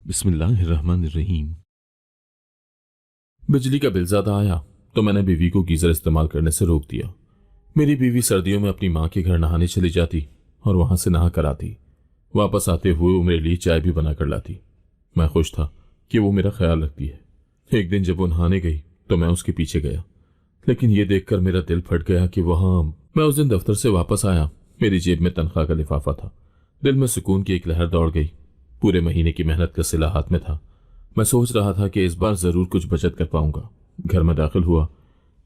बिस्मिल्लाहिर्रहमानिर्रहीम। बिजली का बिल ज्यादा आया तो मैंने बीवी को गीजर इस्तेमाल करने से रोक दिया। मेरी बीवी सर्दियों में अपनी माँ के घर नहाने चली जाती और वहां से नहा कर आती। वापस आते हुए वो मेरे लिए चाय भी बना कर लाती। मैं खुश था कि वो मेरा ख्याल रखती है। एक दिन जब वो नहाने गई तो मैं उसके पीछे गया, लेकिन ये देखकर मेरा दिल फट गया कि वहां मैं उस दिन दफ्तर से वापस आया। मेरी जेब में तनख्वाह का लिफाफा था। दिल में सुकून की एक लहर दौड़ गई। पूरे महीने की मेहनत का सिला हाथ में था। मैं सोच रहा था कि इस बार जरूर कुछ बचत कर पाऊंगा। घर में दाखिल हुआ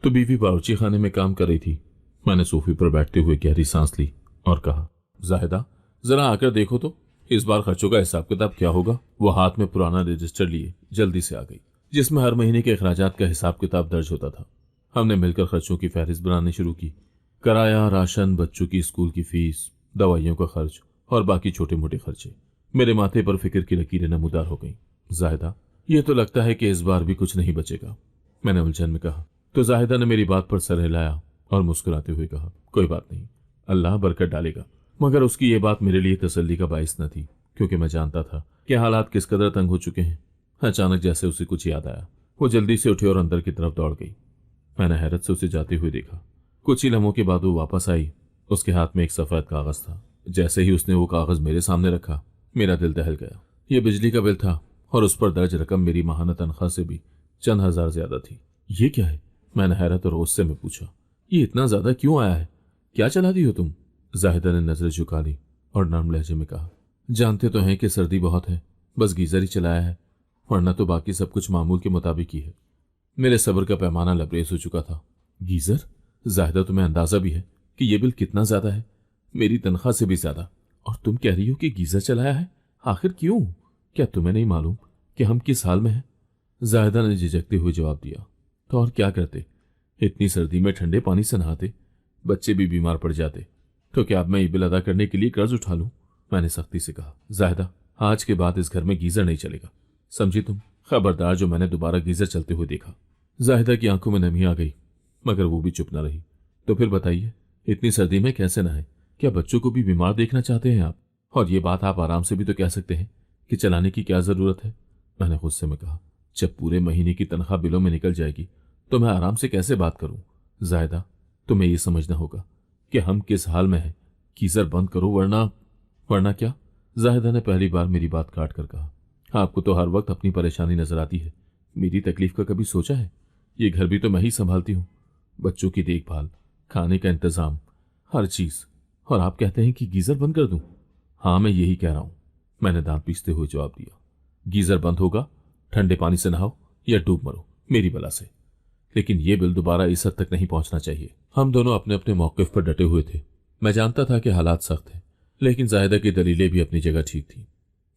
तो बीवी बावर्ची खाने में काम कर रही थी। मैंने सोफे पर बैठते हुए गहरी सांस ली और कहा, जाहिदा, जरा आकर देखो तो इस बार खर्चों का हिसाब किताब क्या होगा। वो हाथ में पुराना रजिस्टर लिए जल्दी से आ गई, जिसमें हर महीने के अखराजात का हिसाब किताब दर्ज होता था। हमने मिलकर खर्चों की फहरिस्त बनानी शुरू की। किराया, राशन, बच्चों की स्कूल की फीस, दवाइयों का खर्च और बाकी छोटे मोटे खर्चे। मेरे माथे पर फिक्र की लकीरें नमूदार हो गईं। जाहिदा, यह तो लगता है कि इस बार भी कुछ नहीं बचेगा, मैंने उलझन में कहा। तो जाहिदा ने मेरी बात पर सर हिलाया और मुस्कुराते हुए कहा, कोई बात नहीं, अल्लाह बरकत डालेगा। मगर उसकी ये बात मेरे लिए तसल्ली का बाइस न थी, क्योंकि मैं जानता था कि हालात किस कदर तंग हो चुके हैं। अचानक जैसे उसे कुछ याद आया, वो जल्दी से उठी और अंदर की तरफ दौड़ गई। मैंने हैरत से उसे जाते हुए देखा। कुछ ही लम्हों के बाद वो वापस आई। उसके हाथ में एक सफेद कागज था। जैसे ही उसने वो कागज मेरे सामने रखा, मेरा दिल दहल गया। यह बिजली का बिल था और उस पर दर्ज रकम मेरी माहाना तनख्वाह से भी चंद हजार ज्यादा थी। ये क्या है? मैंने हैरत और गुस्से में पूछा। ये इतना ज्यादा क्यों आया है? क्या चला दी हो तुम? जाहिदा ने नजरें झुका ली और नर्म लहजे में कहा, जानते तो हैं कि सर्दी बहुत है, बस गीजर ही चलाया है, वरना तो बाकी सब कुछ मामूल के मुताबिक ही है। मेरे सब्र का पैमाना लबरेज हो चुका था। गीजर? जाहिदा, तुम्हें अंदाजा भी है कि यह बिल कितना ज्यादा है? मेरी तनख्वाह से भी ज्यादा। और तुम कह रही हो कि गीजर चलाया है? आखिर क्यों? क्या तुम्हें नहीं मालूम कि हम किस हाल में हैं? जाहिदा ने झिझकते हुए जवाब दिया, तो और क्या करते? इतनी सर्दी में ठंडे पानी से नहाते, बच्चे भी बीमार पड़ जाते। तो क्या अब मैं ये बिल अदा करने के लिए कर्ज उठा लूं? मैंने सख्ती से कहा। जाहिदा, आज के बाद इस घर में गीजर नहीं चलेगा, समझी तुम? खबरदार जो मैंने दोबारा गीजर चलते हुए देखा। जाहिदा की आंखों में नमी आ गई, मगर वो भी चुप न रही। तो फिर बताइए, इतनी सर्दी में कैसे नहाए? क्या बच्चों को भी बीमार देखना चाहते हैं आप? और ये बात आप आराम से भी तो कह सकते हैं कि चलाने की क्या जरूरत है? मैंने गुस्से में कहा। जब पूरे महीने की तनख्वाह बिलों में निकल जाएगी तो मैं आराम से कैसे बात करूं? जायदा, तुम्हें यह समझना होगा कि हम किस हाल में हैं। गीजर बंद करो, वरना। वरना क्या? जाहिदा ने पहली बार मेरी बात काट कर कहा। आपको तो हर वक्त अपनी परेशानी नजर आती है, मेरी तकलीफ का कभी सोचा है? ये घर भी तो मैं ही संभालती हूँ, बच्चों की देखभाल, खाने का इंतजाम, हर चीज। और आप कहते हैं कि गीजर बंद कर दूं? हाँ, मैं यही कह रहा हूं, मैंने दांत पीसते हुए जवाब दिया। गीजर बंद होगा, ठंडे पानी से नहाओ या डूब मरो मेरी बला से। लेकिन यह बिल दोबारा इस हद तक नहीं पहुंचना चाहिए। हम दोनों अपने अपने मौकिफ पर डटे हुए थे। मैं जानता था कि हालात सख्त हैं, लेकिन जाहिदा की दलीलें भी अपनी जगह ठीक थी।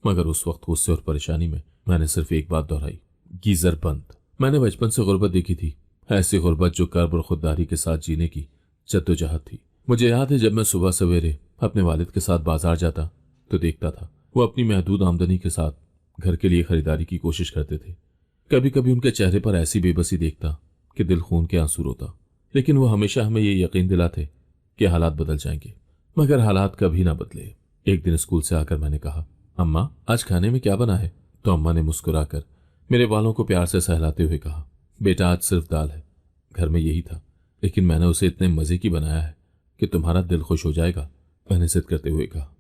मगर उस वक्त गुस्से और परेशानी में मैंने सिर्फ एक बात दोहराई, गीजर बंद। मैंने बचपन से गुर्बत देखी थी, ऐसी गुर्बत जो कर्ब और खुददारी के साथ जीने की जद्दोजहद थी। मुझे याद है, जब मैं सुबह सवेरे अपने वालिद के साथ बाजार जाता तो देखता था वो अपनी महदूद आमदनी के साथ घर के लिए खरीदारी की कोशिश करते थे। कभी कभी उनके चेहरे पर ऐसी बेबसी देखता कि दिल खून के आंसू रोता, लेकिन वो हमेशा हमें ये यकीन दिलाते कि हालात बदल जाएंगे। मगर हालात कभी ना बदले। एक दिन स्कूल से आकर मैंने कहा, अम्मा, आज खाने में क्या बना है? तो अम्मा ने मुस्कुराकर मेरे बालों को प्यार से सहलाते हुए कहा, बेटा, आज सिर्फ दाल है। घर में यही था, लेकिन मैंने उसे इतने मजे की बनाया है कि तुम्हारा दिल खुश हो जाएगा, मैंने जिद करते हुए कहा।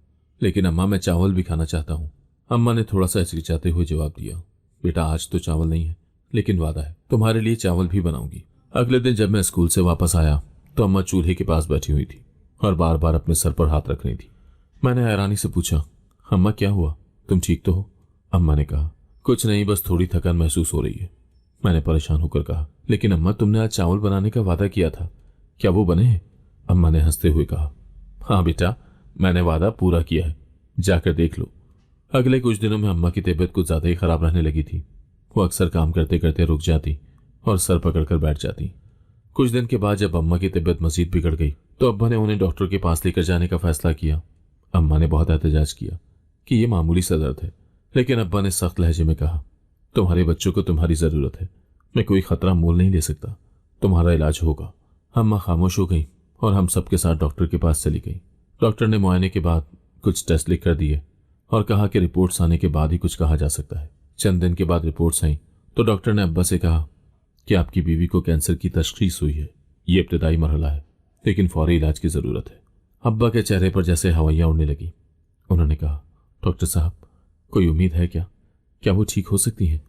लेकिन अम्मा, मैं चावल भी खाना चाहता हूँ। अम्मा ने थोड़ा सा हिचकिचाते हुए जवाब दिया, बेटा, आज तो चावल नहीं है, लेकिन वादा है तुम्हारे लिए चावल भी बनाऊंगी। अगले दिन जब मैं स्कूल से वापस आया तो अम्मा चूल्हे के पास बैठी हुई थी और बार बार अपने सर पर हाथ रख रही थी। मैंने हैरानी से पूछा, अम्मा, क्या हुआ? तुम ठीक तो हो? अम्मा ने कहा, कुछ नहीं, बस थोड़ी थकान महसूस हो रही है। मैंने परेशान होकर कहा, लेकिन अम्मा, तुमने आज चावल बनाने का वादा किया था, क्या वो बने हैं? अम्मा ने हंसते हुए कहा, हाँ बेटा, मैंने वादा पूरा किया है, जाकर देख लो। अगले कुछ दिनों में अम्मा की तबीयत कुछ ज्यादा ही खराब रहने लगी थी। वो अक्सर काम करते करते रुक जाती और सर पकड़कर बैठ जाती। कुछ दिन के बाद जब अम्मा की तबीयत मजीद बिगड़ गई तो अब्बा ने उन्हें डॉक्टर के पास लेकर जाने का फैसला किया। अम्मा ने बहुत एहतजाज किया कि यह मामूली सा दर्द है, लेकिन अब्बा ने सख्त लहजे में कहा, तुम्हारे बच्चों को तुम्हारी जरूरत है, मैं कोई खतरा मोल नहीं ले सकता, तुम्हारा इलाज होगा। अम्मा खामोश हो गई और हम सबके साथ डॉक्टर के पास चली गई। डॉक्टर ने मुआयने के बाद कुछ टेस्ट लिख कर दिए और कहा कि रिपोर्ट्स आने के बाद ही कुछ कहा जा सकता है। चंद दिन के बाद रिपोर्ट्स आई तो डॉक्टर ने अब्बा से कहा कि आपकी बीवी को कैंसर की तशखीस हुई है। ये इब्तिदाई मरहला है, लेकिन फौरी इलाज की ज़रूरत है। अब्बा के चेहरे पर जैसे हवाइयाँ उड़ने लगी। उन्होंने कहा, डॉक्टर साहब, कोई उम्मीद है क्या? क्या वो ठीक हो सकती है?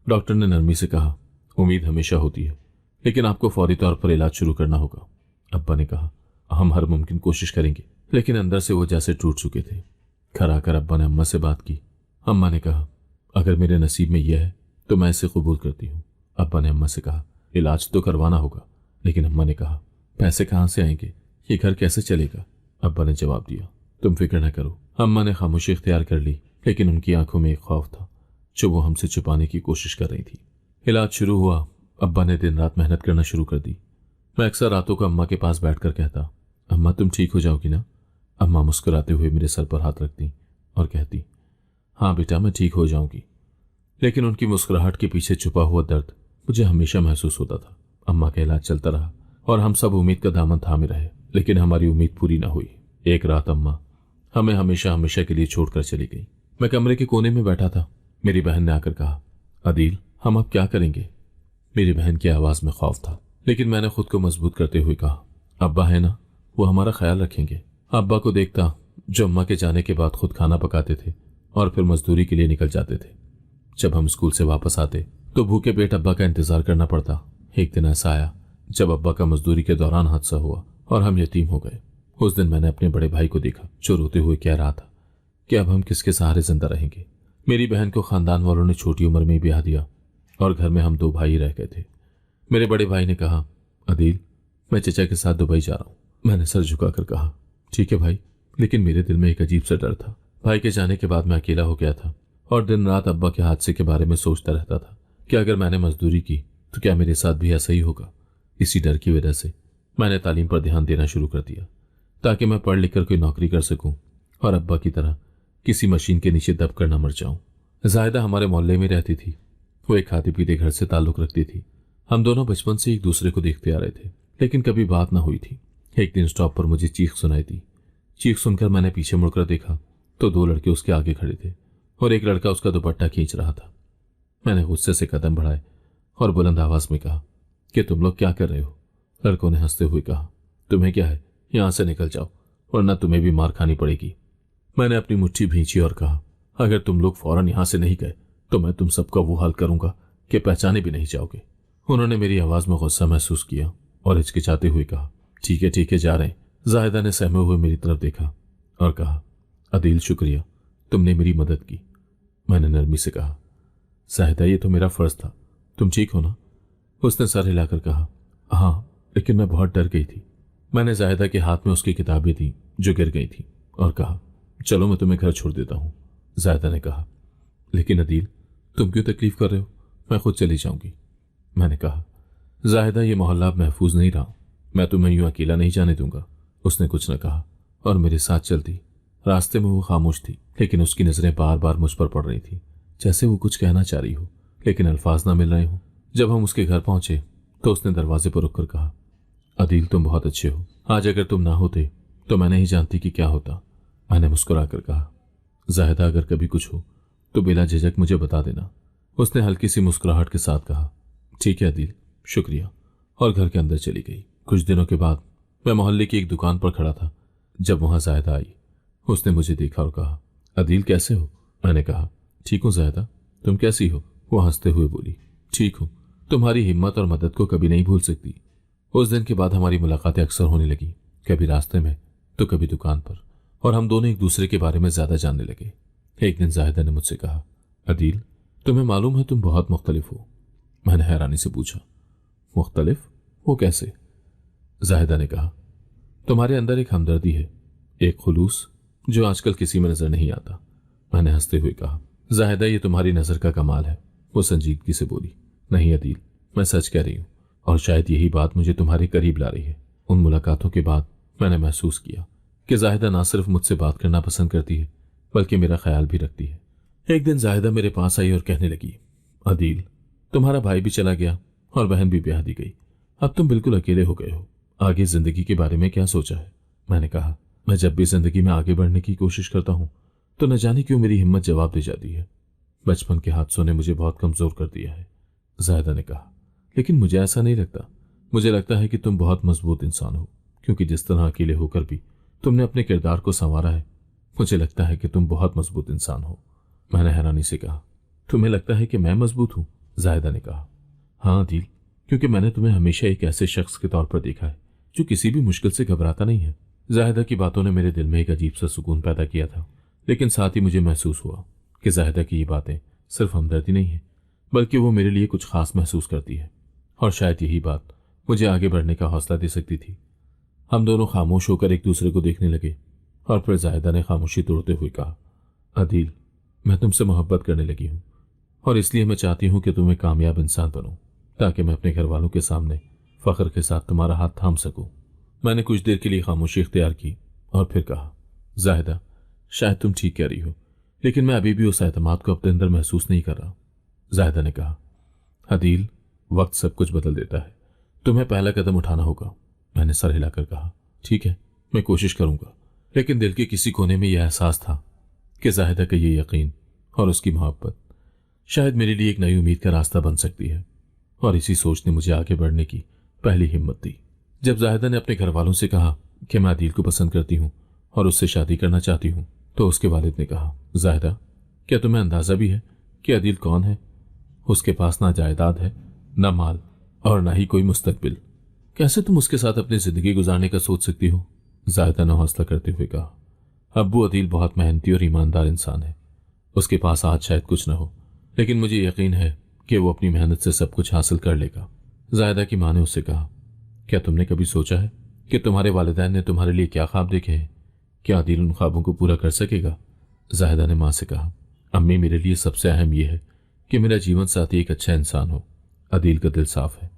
डॉक्टर ने नरमी से कहा, उम्मीद हमेशा होती है, लेकिन आपको फौरी तौर पर इलाज शुरू करना होगा। अब्बा ने कहा, हम हर मुमकिन कोशिश करेंगे। लेकिन अंदर से वो जैसे टूट चुके थे। घर आकर अब्बा ने अम्मा से बात की। अम्मा ने कहा, अगर मेरे नसीब में यह है तो मैं इसे कबूल करती हूँ। अब्बा ने अम्मा से कहा, इलाज तो करवाना होगा। लेकिन अम्मा ने कहा, पैसे कहाँ से आएंगे? ये घर कैसे चलेगा? अब्बा ने जवाब दिया, तुम फिक्र न करो। अम्मा ने खामोशी इख्तियार कर ली, लेकिन उनकी आंखों में एक खौफ था जो वो हमसे छुपाने की कोशिश कर रही थी। इलाज शुरू हुआ। अब्बा ने दिन रात मेहनत करना शुरू कर दी। मैं अक्सर रातों को अम्मा के पास बैठकर कहता, अम्मा तुम ठीक हो जाओगी ना? अम्मा मुस्कुराते हुए मेरे सर पर हाथ रखती और कहती, हाँ बेटा, मैं ठीक हो जाऊंगी। लेकिन उनकी मुस्कुराहट के पीछे छुपा हुआ दर्द मुझे हमेशा महसूस होता था। अम्मा का इलाज चलता रहा और हम सब उम्मीद का दामन थामे रहे, लेकिन हमारी उम्मीद पूरी न हुई। एक रात अम्मा हमें हमेशा हमेशा के लिए छोड़कर चली गई। मैं कमरे के कोने में बैठा था। मेरी बहन ने आकर कहा, अदील, हम अब क्या करेंगे? मेरी बहन की आवाज में खौफ था, लेकिन मैंने खुद को मजबूत करते हुए कहा, अब्बा है ना, वो हमारा ख्याल रखेंगे। अब्बा को देखता जो अम्मा के जाने के बाद खुद खाना पकाते थे और फिर मजदूरी के लिए निकल जाते थे। जब हम स्कूल से वापस आते तो भूखे पेट अब्बा का इंतजार करना पड़ता। एक दिन ऐसा आया जब अब्बा का मजदूरी के दौरान हादसा हुआ और हम यतीम हो गए। उस दिन मैंने अपने बड़े भाई को देखा जो रोते हुए कह रहा था कि अब हम किसके सहारे जिंदा रहेंगे। मेरी बहन को खानदान वालों ने छोटी उम्र में ही ब्याह दिया और घर में हम 2 भाई रह गए थे। मेरे बड़े भाई ने कहा, अदील, मैं चचा के साथ दुबई जा रहा हूँ। मैंने सर झुकाकर कहा, ठीक है भाई, लेकिन मेरे दिल में एक अजीब सा डर था। भाई के जाने के बाद मैं अकेला हो गया था और दिन रात अब्बा के हादसे के बारे में सोचता रहता था कि अगर मैंने मजदूरी की तो क्या मेरे साथ भी ऐसा ही होगा। इसी डर की वजह से मैंने तालीम पर ध्यान देना शुरू कर दिया ताकि मैं पढ़ लिख कर कोई नौकरी कर सकूं और अब्बा की तरह किसी मशीन के नीचे दब कर न मर जाऊं। जायदा हमारे मोहल्ले में रहती थी। वो एक खाते पीते घर से ताल्लुक रखती थी। हम दोनों बचपन से एक दूसरे को देखते आ रहे थे, लेकिन कभी बात ना हुई थी। एक दिन स्टॉप पर मुझे चीख सुनाई दी। चीख सुनकर मैंने पीछे मुड़कर देखा तो 2 लड़के उसके आगे खड़े थे और एक लड़का उसका दुपट्टा खींच रहा था। मैंने गुस्से से कदम बढ़ाए और बुलंद आवाज में कहा कि तुम लोग क्या कर रहे हो? लड़कों ने हंसते हुए कहा, तुम्हें क्या है, यहां से निकल जाओ वरना तुम्हें भी मार खानी पड़ेगी। मैंने अपनी मुट्ठी भींची और कहा, अगर तुम लोग फौरन यहां से नहीं गए तो मैं तुम सबका वो हाल करूंगा कि पहचाने भी नहीं जाओगे। उन्होंने मेरी आवाज में गुस्सा महसूस किया और हिचकिचाते हुए कहा, ठीक है, जा रहे हैं। जाहिदा ने सहमे हुए मेरी तरफ देखा और कहा, अदील, शुक्रिया, तुमने मेरी मदद की। मैंने नरमी से कहा, जाहिदा, ये तो मेरा फर्ज था। तुम ठीक हो ना? उसने सर हिलाकर कहा, हाँ, लेकिन मैं बहुत डर गई थी। मैंने जाहिदा के हाथ में उसकी किताबें दी जो गिर गई थी और कहा, चलो मैं तुम्हें घर छोड़ देता हूँ। जाहिदा ने कहा, लेकिन अदील, तुम क्यों तकलीफ कर रहे हो? मैं खुद चली जाऊंगी। मैंने कहा, जाहिदा, ये मोहल्ला अब महफूज नहीं रहा। मैं तुम्हें यूं अकेला नहीं जाने दूंगा। उसने कुछ न कहा और मेरे साथ चलती। रास्ते में वो खामोश थी, लेकिन उसकी नजरें बार बार मुझ पर पड़ रही थी, जैसे वो कुछ कहना चाह रही हो लेकिन अल्फाज ना मिल रहे हो। जब हम उसके घर पहुंचे तो उसने दरवाजे पर रुककर कहा, अदील, तुम बहुत अच्छे हो। आज अगर तुम ना होते तो मैं नहीं जानती कि क्या होता। मैंने मुस्कुराकर कहा, जाहिदा, अगर कभी कुछ हो तो बिला झिझक मुझे बता देना। उसने हल्की सी मुस्कुराहट के साथ कहा, ठीक है अदील, शुक्रिया, और घर के अंदर चली गई। कुछ दिनों के बाद मैं मोहल्ले की एक दुकान पर खड़ा था जब वहां जायदा आई। उसने मुझे देखा और कहा, अदील, कैसे हो? मैंने कहा, ठीक हूं जायदा, तुम कैसी हो? वो हंसते हुए बोली, ठीक हूं, तुम्हारी हिम्मत और मदद को कभी नहीं भूल सकती। उस दिन के बाद हमारी मुलाकातें अक्सर होने लगी, कभी रास्ते में तो कभी दुकान पर, और हम दोनों एक दूसरे के बारे में ज्यादा जानने लगे। एक दिन जाहिदा ने मुझसे कहा, अदील, तुम्हें मालूम है तुम बहुत मुख्तलिफ हो। मैंने हैरानी से पूछा, मुख्तलिफ? वो कैसे? जाहिदा ने कहा, तुम्हारे अंदर एक हमदर्दी है, एक खुलूस जो आजकल किसी में नजर नहीं आता। मैंने हंसते हुए कहा, जाहिदा, ये तुम्हारी नजर का कमाल है। वो संजीदगी से बोली, नहीं अदील, मैं सच कह रही हूं, और शायद यही बात मुझे तुम्हारे करीब ला रही है। उन मुलाकातों के बाद मैंने महसूस किया कि जाहिदा ना सिर्फ मुझसे बात करना पसंद करती है बल्कि मेरा ख्याल भी रखती है। एक दिन जाहिदा मेरे पास आई और कहने लगी, अदील, तुम्हारा भाई भी चला गया और बहन भी ब्याह दी गई। अब तुम बिल्कुल अकेले हो गए हो। आगे जिंदगी के बारे में क्या सोचा है? मैंने कहा, मैं जब भी जिंदगी में आगे बढ़ने की कोशिश करता हूँ तो न जाने क्यों मेरी हिम्मत जवाब दे जाती है। बचपन के हादसों ने मुझे बहुत कमजोर कर दिया है, जाहिदा ने कहा। लेकिन मुझे ऐसा नहीं लगता। मुझे लगता है कि तुम बहुत मजबूत इंसान हो, क्योंकि जिस तरह अकेले होकर भी तुमने अपने किरदार को संवारा है, मुझे लगता है कि तुम बहुत मजबूत इंसान हो। मैंने हैरानी से कहा, तुम्हें लगता है कि मैं मजबूत हूं? जाहिदा ने कहा, हाँ अदील, क्योंकि मैंने तुम्हें हमेशा एक ऐसे शख्स के तौर पर देखा है जो किसी भी मुश्किल से घबराता नहीं है। जाहिदा की बातों ने मेरे दिल में एक अजीब सा सुकून पैदा किया था, लेकिन साथ ही मुझे महसूस हुआ कि जाहिदा की ये बातें सिर्फ हमदर्दी नहीं है, बल्कि वो मेरे लिए कुछ खास महसूस करती है, और शायद यही बात मुझे आगे बढ़ने का हौसला दे सकती थी। हम दोनों खामोश होकर एक दूसरे को देखने लगे, और फिर जाहिदा ने खामोशी तोड़ते हुए कहा, अदील, मैं तुमसे मोहब्बत करने लगी हूं, और इसलिए मैं चाहती हूं कि तुम एक कामयाब इंसान बनो, ताकि मैं अपने घर वालों के सामने फख्र के साथ तुम्हारा हाथ थाम सकूं। मैंने कुछ देर के लिए खामोशी इख्तियार की और फिर कहा, जाहिदा, शायद तुम ठीक कह रही हो, लेकिन मैं अभी भी उस एतमाद को अपने अंदर महसूस नहीं कर रहा। जाहिदा ने कहा, अदील, वक्त सब कुछ बदल देता है, तुम्हें पहला कदम उठाना होगा। मैंने सर हिलाकर कहा, ठीक है, मैं कोशिश करूंगा। लेकिन दिल के किसी कोने में यह एहसास था कि जाहिदा का ये यकीन और उसकी मोहब्बत शायद मेरे लिए एक नई उम्मीद का रास्ता बन सकती है, और इसी सोच ने मुझे आगे बढ़ने की पहली हिम्मत दी। जब जाहिदा ने अपने घर वालों से कहा कि मैं अदील को पसंद करती हूँ और उससे शादी करना चाहती हूँ, तो उसके वालिद ने कहा, जाहिदा, क्या तुम्हें अंदाजा भी है कि अदील कौन है? उसके पास ना जायदाद है, ना माल, और ना ही कोई मुस्तकबिल। कैसे तुम उसके साथ अपनी जिंदगी गुजारने का सोच सकती हो? जाहिदा ने हौसला करते हुए कहा, अब्बू अदील बहुत मेहनती और ईमानदार इंसान है। उसके पास आज शायद कुछ न हो, लेकिन मुझे यकीन है कि वो अपनी मेहनत से सब कुछ हासिल कर लेगा। जाहिदा की माँ ने उससे कहा, क्या तुमने कभी सोचा है कि तुम्हारे वालिदैन ने तुम्हारे लिए क्या ख्वाब देखे हैं? क्या अदील उन ख्वाबों को पूरा कर सकेगा? जाहिदा ने माँ से कहा, अम्मी, मेरे लिए सबसे अहम यह है कि मेरा जीवन साथी एक अच्छा इंसान हो। अदील का दिल साफ है,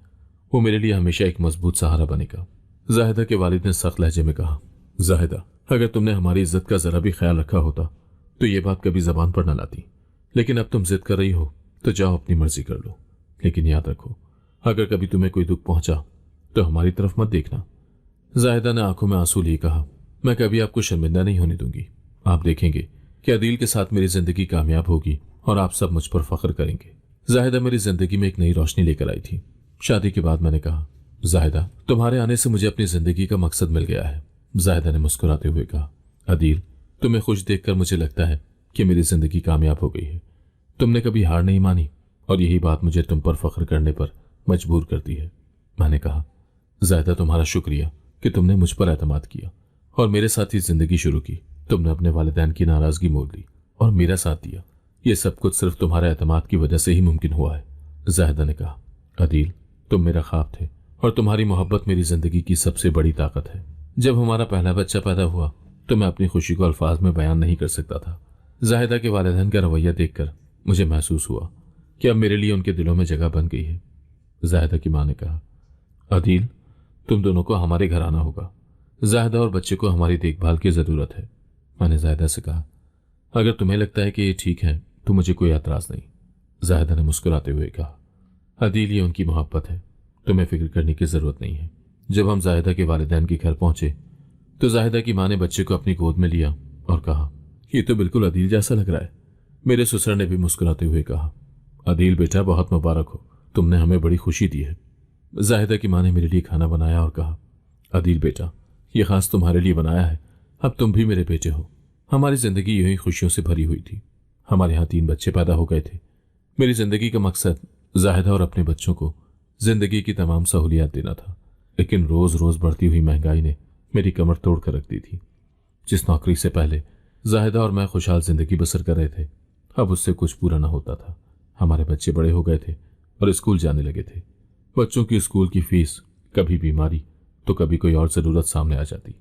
वो मेरे लिए हमेशा एक मजबूत सहारा बनेगा। जाहिदा के वालिद ने सख्त लहजे में कहा, जाहिदा, अगर तुमने हमारी इज्जत का जरा भी ख्याल रखा होता तो ये बात कभी जबान पर न लाती, लेकिन अब तुम जिद कर रही हो तो जाओ अपनी मर्जी कर लो, लेकिन याद रखो, अगर कभी तुम्हें कोई दुख पहुंचा तो हमारी तरफ मत देखना। जाहिदा ने आंखों में आंसू लिए कहा, मैं कभी आपको शर्मिंदा नहीं होने दूंगी। आप देखेंगे कि अदील के साथ मेरी जिंदगी कामयाब होगी और आप सब मुझ पर फख्र करेंगे। जाहिदा मेरी जिंदगी में एक नई रोशनी लेकर आई थी। शादी के बाद मैंने कहा, जाहिदा, तुम्हारे आने से मुझे अपनी जिंदगी का मकसद मिल गया है। जाहिदा ने मुस्कुराते हुए कहा, अदील, तुम्हें खुश देखकर मुझे लगता है कि मेरी जिंदगी कामयाब हो गई है। तुमने कभी हार नहीं मानी, और यही बात मुझे तुम पर फख्र करने पर मजबूर करती है। मैंने कहा, जाहिदा, तुम्हारा शुक्रिया कि तुमने मुझ पर एतमाद किया और मेरे साथ ही जिंदगी शुरू की। तुमने अपने वालिदैन की नाराजगी मोल ली और मेरा साथ दिया। ये सब कुछ सिर्फ तुम्हारे एतमाद की वजह से ही मुमकिन हुआ है। जाहिदा ने कहा, अदील, तुम मेरा ख्वाब थे और तुम्हारी मोहब्बत मेरी जिंदगी की सबसे बड़ी ताकत है। जब हमारा पहला बच्चा पैदा हुआ तो मैं अपनी खुशी को अल्फाज में बयान नहीं कर सकता था। जाहिदा के वालिदैन का रवैया देखकर मुझे महसूस हुआ कि अब मेरे लिए उनके दिलों में जगह बन गई है। जाहिदा की मां ने कहा, अदील, तुम दोनों को हमारे घर आना होगा। जाहिदा और बच्चे को हमारी देखभाल की जरूरत है। मैंने जाहिदा से कहा, अगर तुम्हें लगता है कि ये ठीक है तो मुझे कोई एतराज नहीं। जाहिदा ने मुस्कुराते हुए कहा, अदील, ये उनकी मोहब्बत है, तुम्हें फिक्र करने की जरूरत नहीं है। जब हम जाहिदा के वालिदैन के घर पहुंचे तो जाहिदा की मां ने बच्चे को अपनी गोद में लिया और कहा, ये तो बिल्कुल अदील जैसा लग रहा है। मेरे ससुर ने भी मुस्कुराते हुए कहा, अदील बेटा, बहुत मुबारक हो, तुमने हमें बड़ी खुशी दी है। जाहिदा की मां ने मेरे लिए खाना बनाया और कहा, अदील बेटा, ये खास तुम्हारे लिए बनाया है, अब तुम भी मेरे बेटे हो। हमारी जिंदगी यूं ही खुशियों से भरी हुई थी। हमारे यहाँ 3 बच्चे पैदा हो गए थे। मेरी जिंदगी का मकसद जाहिदा और अपने बच्चों को जिंदगी की तमाम सहूलियात देना था, लेकिन रोज रोज बढ़ती हुई महंगाई ने मेरी कमर तोड़ कर रख दी थी। जिस नौकरी से पहले जाहिदा और मैं खुशहाल जिंदगी बसर कर रहे थे, अब उससे कुछ पूरा न होता था। हमारे बच्चे बड़े हो गए थे और स्कूल जाने लगे थे। बच्चों की स्कूल की फीस, कभी बीमारी तो कभी कोई और जरूरत सामने आ जाती।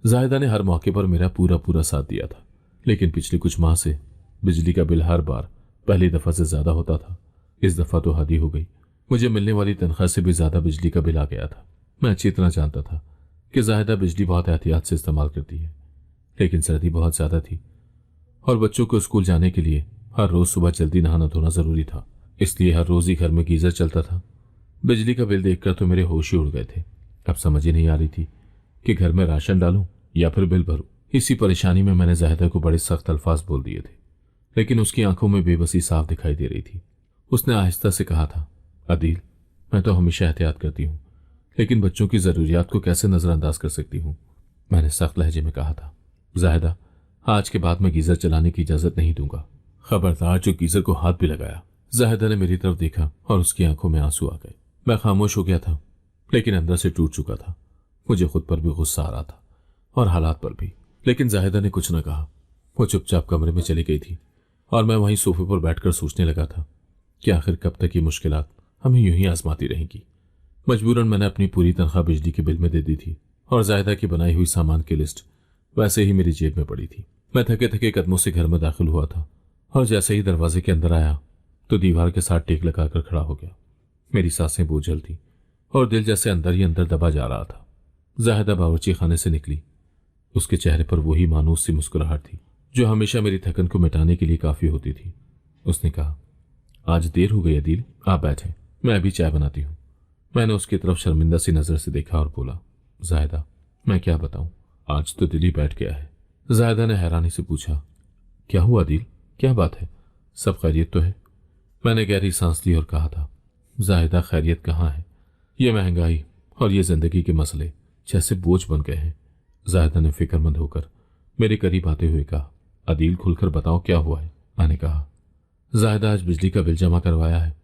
जाहिदा ने हर मौके पर मेरा पूरा पूरा साथ दिया था, लेकिन पिछले कुछ माह से बिजली का बिल हर बार पहली दफा से ज्यादा होता था। इस दफा तो हद ही हो गई। मुझे मिलने वाली तनख्वाह से भी ज्यादा बिजली का बिल आ गया था। मैं अच्छी तरह जानता था कि जाहिदा बिजली बहुत एहतियात से इस्तेमाल करती है, लेकिन सर्दी बहुत ज्यादा थी और बच्चों को स्कूल जाने के लिए हर रोज सुबह जल्दी नहाना धोना जरूरी था, इसलिए हर रोज ही घर में गीजर चलता था। बिजली का बिल देखकर तो मेरे होश ही उड़ गए थे। अब समझ ही नहीं आ रही थी कि घर में राशन डालूं या फिर बिल भरूं। इसी परेशानी में मैंने जाहिदा को बड़े सख्त अल्फाज बोल दिए थे, लेकिन उसकी आंखों में बेबसी साफ दिखाई दे रही थी। उसने आहिस्ता से कहा था, अदील, मैं तो हमेशा एहतियात करती हूँ, लेकिन बच्चों की जरूरियात को कैसे नजरअंदाज कर सकती हूँ। मैंने सख्त लहजे में कहा था, जाहिदा, आज के बाद मैं गीजर चलाने की इजाजत नहीं दूंगा। खबरदार जो गीजर को हाथ भी लगाया। जाहिदा ने मेरी तरफ देखा और उसकी आंखों में आंसू आ गए। मैं खामोश हो गया था, लेकिन अंदर से टूट चुका था। मुझे खुद पर भी गुस्सा आ रहा था और हालात पर भी, लेकिन जाहिदा ने कुछ न कहा। वो चुपचाप कमरे में चली गई थी और मैं वहीं सोफे पर बैठकर सोचने लगा था कि आखिर कब तक ये मुश्किलात हमें यूं ही आजमाती रहेंगी। मजबूरन मैंने अपनी पूरी तनख्वाह बिजली के बिल में दे दी थी और जाहिदा की बनाई हुई सामान की लिस्ट वैसे ही मेरी जेब में पड़ी थी। मैं थके थके कदमों से घर में दाखिल हुआ था और जैसे ही दरवाजे के अंदर आया तो दीवार के साथ टेक लगाकर खड़ा हो गया। मेरी सांसें बोझल थी और दिल जैसे अंदर ही अंदर दबा जा रहा था। जाहिदा बावर्ची खाने से निकली। उसके चेहरे पर वही मानूस सी मुस्कुराहट थी जो हमेशा मेरी थकन को मिटाने के लिए काफी होती थी। उसने कहा, आज देर हो गई अदील, आप बैठे, मैं अभी चाय बनाती हूँ। मैंने उसकी तरफ शर्मिंदा सी नजर से देखा और बोला, जाहिदा, मैं क्या बताऊं, आज तो दिल ही बैठ गया है। जाहिदा ने हैरानी से पूछा, क्या हुआ अदील, क्या बात है, सब खैरियत तो है? मैंने गहरी सांस ली और कहा था, जाहिदा, खैरियत कहाँ है, ये महंगाई और ये जिंदगी के मसले जैसे बोझ बन गए हैं। जाहिदा ने फिक्रमंद होकर मेरे करीब आते हुए कहा, अदील, खुलकर बताओ क्या हुआ है। मैंने कहा, जाहिदा, आज बिजली का बिल जमा करवाया है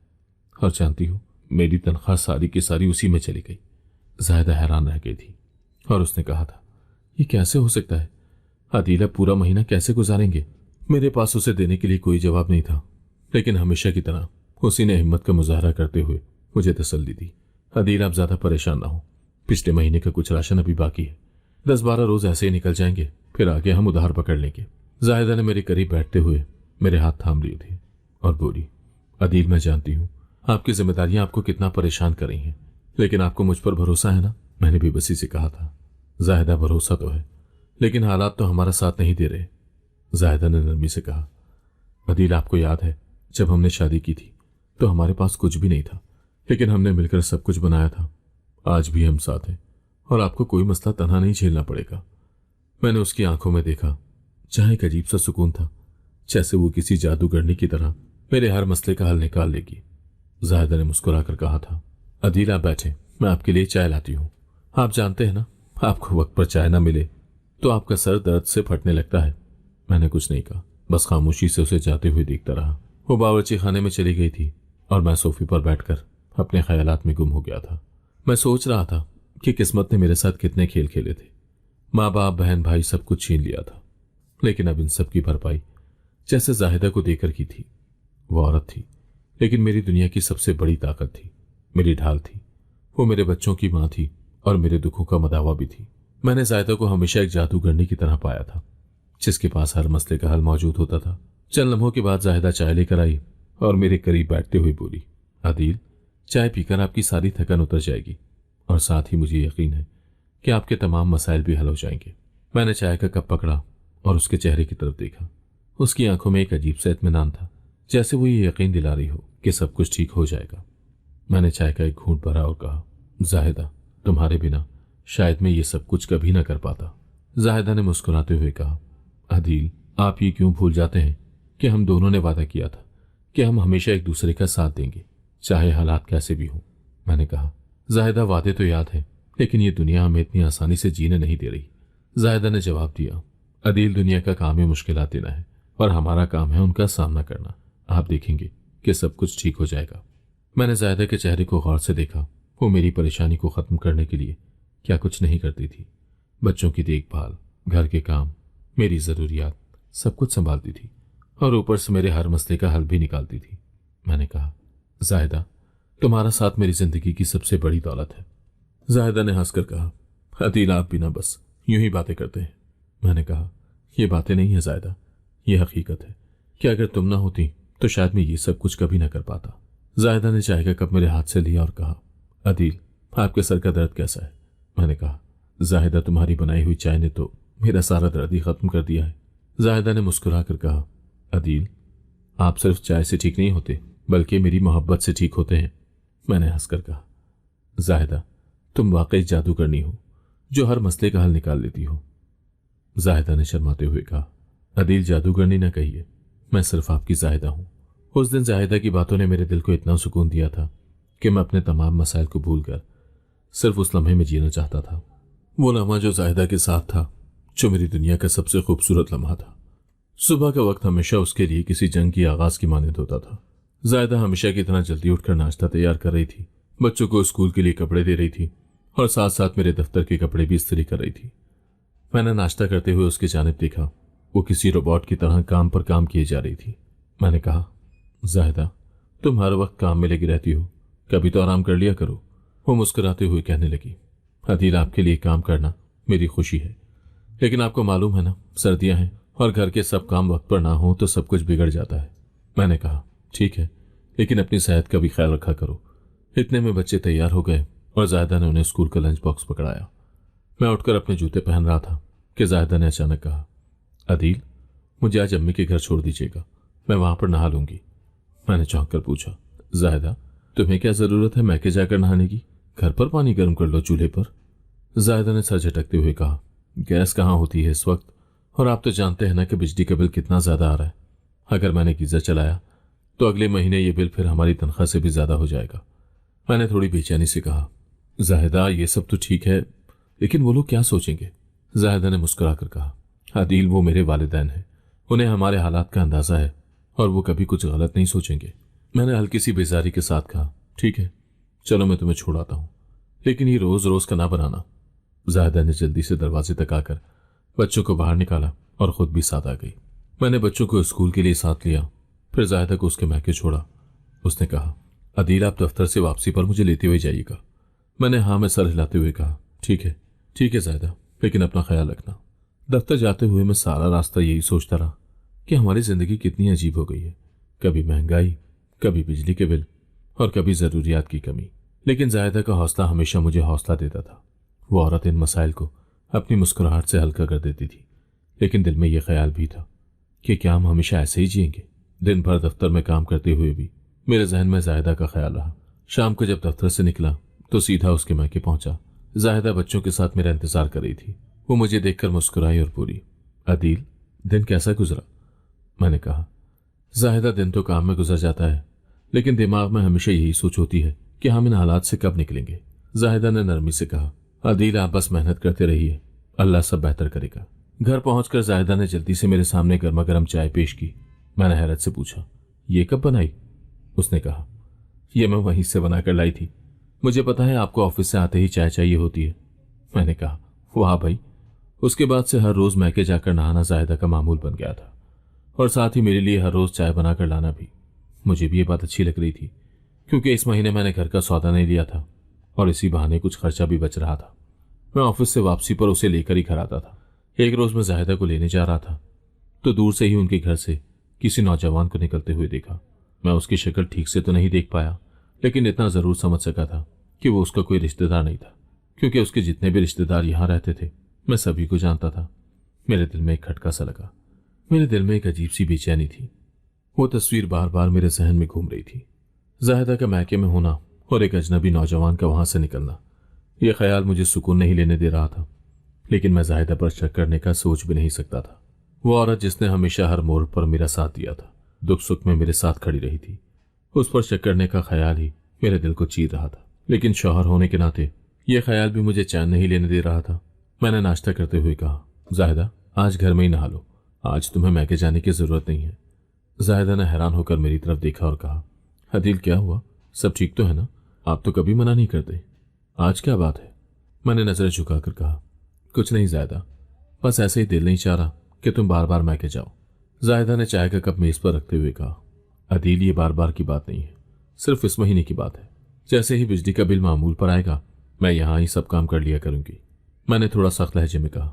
और जानती हो मेरी तनख्वाह सारी की सारी उसी में चली गई। जाहिदा हैरान रह गई थी और उसने कहा था, ये कैसे हो सकता है अदील, अब पूरा महीना कैसे गुजारेंगे? मेरे पास उसे देने के लिए कोई जवाब नहीं था, लेकिन हमेशा की तरह उसी ने हिम्मत का मुजाहरा करते हुए मुझे तसल्ली दी। अदील, आप ज्यादा परेशान ना हो, पिछले महीने का कुछ राशन अभी बाकी है, 10-12 रोज ऐसे ही निकल जाएंगे, फिर आगे हम उधार पकड़ लेंगे। जाहिदा ने मेरे करीब बैठते हुए मेरे हाथ थाम लिए थे और बोली, अदील, मैं जानती हूँ आपकी जिम्मेदारियां आपको कितना परेशान कर रही हैं, लेकिन आपको मुझ पर भरोसा है ना? मैंने बेबसी से कहा था, जाहिदा, भरोसा तो है, लेकिन हालात तो हमारा साथ नहीं दे रहे। जाहिदा ने नरमी से कहा, अदील, आपको याद है जब हमने शादी की थी तो हमारे पास कुछ भी नहीं था, लेकिन हमने मिलकर सब कुछ बनाया था। आज भी हम साथ हैं और आपको कोई मसला तन्हा नहीं झेलना पड़ेगा। मैंने उसकी आंखों में देखा, जहां एक अजीब सा सुकून था, जैसे वो किसी जादूगरनी की तरह मेरे हर मसले का हल निकाल लेगी। जाहिदा ने मुस्कुराकर कहा था, अदील, आप बैठे, मैं आपके लिए चाय लाती हूँ। आप जानते हैं ना, आपको वक्त पर चाय ना मिले तो आपका सर दर्द से फटने लगता है। मैंने कुछ नहीं कहा, बस खामोशी से उसे जाते हुए देखता रहा। वो बावर्ची खाने में चली गई थी और मैं सोफे पर बैठकर अपने ख्यालात में गुम हो गया था। मैं सोच रहा था कि किस्मत ने मेरे साथ कितने खेल खेले थे। माँ बाप, बहन, भाई, सब कुछ छीन लिया था, लेकिन अब इन सब की भरपाई जैसे जाहिदा को देकर की थी। वो औरत थी, लेकिन मेरी दुनिया की सबसे बड़ी ताकत थी, मेरी ढाल थी। वो मेरे बच्चों की माँ थी और मेरे दुखों का मदावा भी थी। मैंने जाहिदा को हमेशा एक जादूगरनी की तरह पाया था, जिसके पास हर मसले का हल मौजूद होता था। चंद लम्हों के बाद जाहिदा चाय लेकर आई और मेरे करीब बैठते हुए बोली, अदील, चाय पीकर आपकी सारी थकान उतर जाएगी और साथ ही मुझे यकीन है कि आपके तमाम मसाइल भी हल हो जाएंगे। मैंने चाय का कप पकड़ा और उसके चेहरे की तरफ देखा। उसकी आंखों में एक अजीब सा इत्मीनान था, जैसे वो ये यकीन दिला रही हो कि सब कुछ ठीक हो जाएगा। मैंने चाय का एक घूंट भरा और कहा, जाहिदा, तुम्हारे बिना शायद मैं ये सब कुछ कभी ना कर पाता। जाहिदा ने मुस्कुराते हुए कहा, अदील, आप ये क्यों भूल जाते हैं कि हम दोनों ने वादा किया था कि हम हमेशा एक दूसरे का साथ देंगे, चाहे हालात कैसे भी हों। मैंने कहा, जाहिदा, वादे तो याद है, लेकिन ये दुनिया हमें इतनी आसानी से जीने नहीं दे रही। जाहिदा ने जवाब दिया, अदील, दुनिया का काम है मुश्किलात देना है और हमारा काम है उनका सामना करना। आप देखेंगे कि सब कुछ ठीक हो जाएगा। मैंने जाहिदा के चेहरे को गौर से देखा। वो मेरी परेशानी को खत्म करने के लिए क्या कुछ नहीं करती थी। बच्चों की देखभाल, घर के काम, मेरी जरूरियात, सब कुछ संभालती थी और ऊपर से मेरे हर मसले का हल भी निकालती थी। मैंने कहा, जाहिदा, तुम्हारा साथ मेरी जिंदगी की सबसे बड़ी दौलत है। जाहिदा ने हंसकर कहा, अदील, आप भी ना बस यूं ही बातें करते हैं। मैंने कहा, ये बातें नहीं है जाहिदा, ये हकीकत है कि अगर तुम ना होती तो शायद मैं ये सब कुछ कभी ना कर पाता। जाहिदा ने चाय का कप मेरे हाथ से लिया और कहा, अदील, आपके सर का दर्द कैसा है? मैंने कहा, जाहिदा, तुम्हारी बनाई हुई चाय ने तो मेरा सारा दर्द ही खत्म कर दिया है। जाहिदा ने मुस्कुरा कर कहा, अदील, आप सिर्फ चाय से ठीक नहीं होते बल्कि मेरी मोहब्बत से ठीक होते हैं। मैंने हंसकर कहा, जाहिदा, तुम वाकई जादूगरनी हो जो हर मसले का हल निकाल लेती हो। जाहिदा ने शर्माते हुए कहा। अदील, जादूगरनी न कहिए, मैं सिर्फ आपकी जाहिदा हूं। उस दिन जाहिदा की बातों ने मेरे दिल को इतना सुकून दिया था कि मैं अपने तमाम मसाइल को भूलकर सिर्फ उस लम्हे में जीना चाहता था। वो लम्हा जो जाहिदा के साथ था, जो मेरी दुनिया का सबसे खूबसूरत लम्हा था। सुबह का वक्त हमेशा उसके लिए किसी जंग की आगाज की मानद होता था। जाहिदा हमेशा की तरह जल्दी उठकर नाश्ता तैयार कर रही थी, बच्चों को स्कूल के लिए कपड़े दे रही थी और साथ साथ मेरे दफ्तर के कपड़े भी इस्त्री कर रही थी। मैंने नाश्ता करते हुए उसकी जानिब देखा। वो किसी रोबोट की तरह काम पर काम किए जा रही थी। मैंने कहा, जाहिदा, तुम हर वक्त काम में लगी रहती हो, कभी तो आराम कर लिया करो। वो मुस्कुराते हुए कहने लगी, अदील, आपके लिए काम करना मेरी खुशी है, लेकिन आपको मालूम है ना, सर्दियां हैं और घर के सब काम वक्त पर ना हो तो सब कुछ बिगड़ जाता है। मैंने कहा, ठीक है, लेकिन अपनी सेहत का भी ख्याल रखा करो। इतने में बच्चे तैयार हो गए और जाहिदा ने उन्हें स्कूल का लंच बॉक्स पकड़ाया। मैं उठकर अपने जूते पहन रहा था कि जाहिदा ने अचानक कहा, अदील, मुझे आज अम्मी के घर छोड़ दीजिएगा, मैं वहां पर नहा लूंगी। मैंने चौंक कर पूछा, जाहिदा, तुम्हें क्या जरूरत है मैके जाकर नहाने की? घर पर पानी गर्म कर लो चूल्हे पर। जाहिदा ने सर झटकते हुए कहा, गैस कहाँ होती है इस वक्त, और आप तो जानते हैं ना कि बिजली का बिल कितना ज्यादा आ रहा है। अगर मैंने गीजर चलाया तो अगले महीने ये बिल फिर हमारी तनख्वाह से भी ज्यादा हो जाएगा। मैंने थोड़ी बेचैनी से कहा, जाहिदा, ये सब तो ठीक है, लेकिन वो लोग क्या सोचेंगे? जाहिदा ने मुस्कुराकर कहा, आदिल, वो मेरे वालिदैन हैं, उन्हें हमारे हालात का अंदाजा है और वो कभी कुछ गलत नहीं सोचेंगे। मैंने हल्की सी बेजारी के साथ कहा, ठीक है, चलो मैं तुम्हें छोड़ आता हूं, लेकिन ये रोज रोज का ना बनाना। जाहिदा ने जल्दी से दरवाजे तक आकर बच्चों को बाहर निकाला और खुद भी साथ आ गई। मैंने बच्चों को स्कूल के लिए साथ लिया, फिर जाहिदा को उसके मैके छोड़ा। उसने कहा, अदील, आप दफ्तर से वापसी पर मुझे लेते हुए जाइएगा। मैंने हाँ में सर हिलाते हुए कहा, ठीक है जाहिदा, लेकिन अपना ख्याल रखना। दफ्तर जाते हुए मैं सारा रास्ता यही सोचता रहा कि हमारी जिंदगी कितनी अजीब हो गई है, कभी महंगाई, कभी बिजली के बिल और कभी जरूरियात की कमी। लेकिन जाहिदा का हौसला हमेशा मुझे हौसला देता था। वो औरत इन मसाइल को अपनी मुस्कुराहट से हल्का कर देती थी, लेकिन दिल में यह ख्याल भी था कि क्या हम हमेशा ऐसे ही जिएंगे। दिन भर दफ्तर में काम करते हुए भी मेरे जहन में जाहिदा का ख्याल रहा। शाम को जब दफ्तर से निकला तो सीधा उसके मैके पहुंचा। जाहिदा बच्चों के साथ मेरा इंतजार कर रही थी। वो मुझे देखकर मुस्कुराई और बोली, अदील, दिन कैसा गुजरा? मैंने कहा, जाहिदा, दिन तो काम में गुजर जाता है, लेकिन दिमाग में हमेशा यही सोच होती है कि हम इन हालात से कब निकलेंगे। जाहिदा ने नरमी से कहा, अदील, आप बस मेहनत करते रहिए, अल्लाह सब बेहतर करेगा। घर पहुंचकर जाहिदा ने जल्दी से मेरे सामने गर्मा गर्म चाय पेश की। मैंने हैरत से पूछा, ये कब बनाई? उसने कहा, यह मैं वहीं से बनाकर लाई थी, मुझे पता है आपको ऑफिस से आते ही चाय चाहिए होती है। मैंने कहा, वाह भाई। उसके बाद से हर रोज मैके जाकर नहाना जाहिदा का मामूल बन गया था और साथ ही मेरे लिए हर रोज चाय बनाकर लाना भी। मुझे भी ये बात अच्छी लग रही थी क्योंकि इस महीने मैंने घर का सौदा नहीं लिया था और इसी बहाने कुछ खर्चा भी बच रहा था। मैं ऑफिस से वापसी पर उसे लेकर ही घर आता था। एक रोज मैं जाहिदा को लेने जा रहा था तो दूर से ही उनके घर से किसी नौजवान को निकलते हुए देखा। मैं उसकी शक्ल ठीक से तो नहीं देख पाया, लेकिन इतना जरूर समझ सका था कि वो उसका कोई रिश्तेदार नहीं था, क्योंकि उसके जितने भी रिश्तेदार यहां रहते थे मैं सभी को जानता था। मेरे दिल में एक खटका सा लगा, मेरे दिल में एक अजीब सी बेचैनी थी। वो तस्वीर बार बार मेरे जहन में घूम रही थी, जाहिदा का मैके में होना और एक अजनबी नौजवान का वहां से निकलना। यह ख्याल मुझे सुकून नहीं लेने दे रहा था, लेकिन मैं जाहिदा पर शक करने का सोच भी नहीं सकता था। वो औरत जिसने हमेशा हर मोड़ पर मेरा साथ दिया था, दुख सुख में मेरे साथ खड़ी रही थी, उस पर शक करने का ख्याल ही मेरे दिल को चीर रहा था। लेकिन शौहर होने के नाते यह ख्याल भी मुझे चैन नहीं लेने दे रहा था। मैंने नाश्ता करते हुए कहा, जाहिदा, आज घर में ही नहा लो, आज तुम्हें मैके जाने की जरूरत नहीं है। जाहिदा ने हैरान होकर मेरी तरफ देखा और कहा, अदील, क्या हुआ? सब ठीक तो है ना? आप तो कभी मना नहीं करते, आज क्या बात है? मैंने नजर झुकाकर कहा, कुछ नहीं जाहिदा, बस ऐसे ही दिल नहीं चाह रहा कि तुम बार बार मैके जाओ। जाहिदा ने चाय का कप मेज पर रखते हुए कहा, अदील, ये बार बार की बात नहीं है, सिर्फ इस महीने की बात है। जैसे ही बिजली का बिल मामूल पर आएगा मैं यहां ही सब काम कर लिया करूंगी। मैंने थोड़ा सख्त लहजे में कहा,